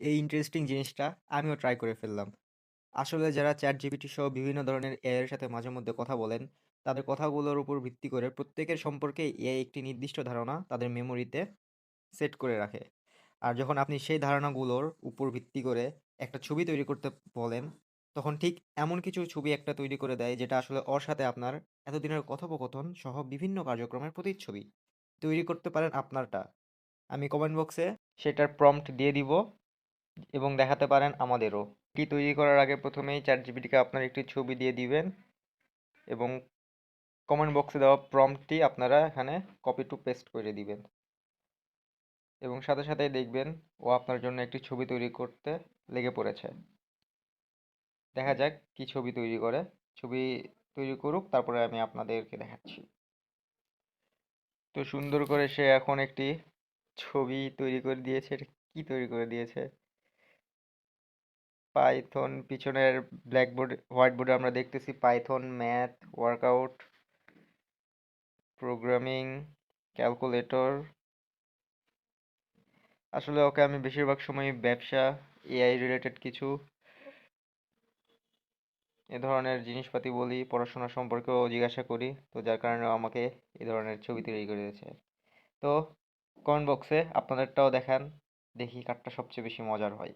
এই ইন্টারেস্টিং জিনিসটা আমিও ট্রাই করে ফেললাম। আসলে যারা ChatGPT সহ বিভিন্ন ধরনের এআই এর সাথে মাঝে মধ্যে কথা বলেন, তাদের কথাগুলোর উপর ভিত্তি করে প্রত্যেকের সম্পর্কে এআই একটি নির্দিষ্ট ধারণা তাদের মেমোরিতে সেট করে রাখে। আর যখন আপনি সেই ধারণাগুলোর উপর ভিত্তি করে একটা ছবি তৈরি করতে বলেন, তখন ঠিক এমন কিছু ছবি একটা তৈরি করে দেয় যেটা আসলে ওর সাথে আপনার এতদিনের কথোপকথন সহ বিভিন্ন কার্যক্রমের প্রতিচ্ছবি। তৈরি করতে পারেন আপনারটা। আমি কমেন্ট বক্সে সেটার প্রম্পট দিয়ে দিব এবং দেখাতে পারেন আমাদেরও। এটি তৈরি করার আগে প্রথমেই ChatGPT-কে আপনার একটি ছবি দিয়ে দিবেন এবং কমেন্ট বক্সে দেওয়া প্রম্পটটি আপনারা এখানে কপি টু পেস্ট করে দিবেন এবং সাথে সাথেই দেখবেন ও আপনার জন্য একটি ছবি তৈরি করতে লেগে পড়েছে। দেখা যাক কি ছবি তৈরি করে। ছবি তৈরি করুক, তারপরে আমি আপনাদেরকে দেখাচ্ছি। তো সুন্দর করে সে এখন একটি ছবি তৈরি করে দিয়েছে। এটা কি তৈরি করে দিয়েছে? পাইথন পিছনের ব্ল্যাকবোর্ড হোয়াইট বোর্ডে আমরা দেখতেছি Python math workout programming calculator. আসলে ওকে আমি বেশিরভাগ সময় ব্যবসা এআই রিলেটেড কিছু এ ধরনের জিনিসপাতি বলি, পড়াশোনা সম্পর্কেও জিজ্ঞাসা করি, তো যার কারণে ও আমাকে এই ধরনের ছবি তৈরি করে দিয়েছে। তো কমেন্ট বক্সে আপনাদেরটাও দেখান, দেখি কারটা সবচেয়ে বেশি মজার হয়।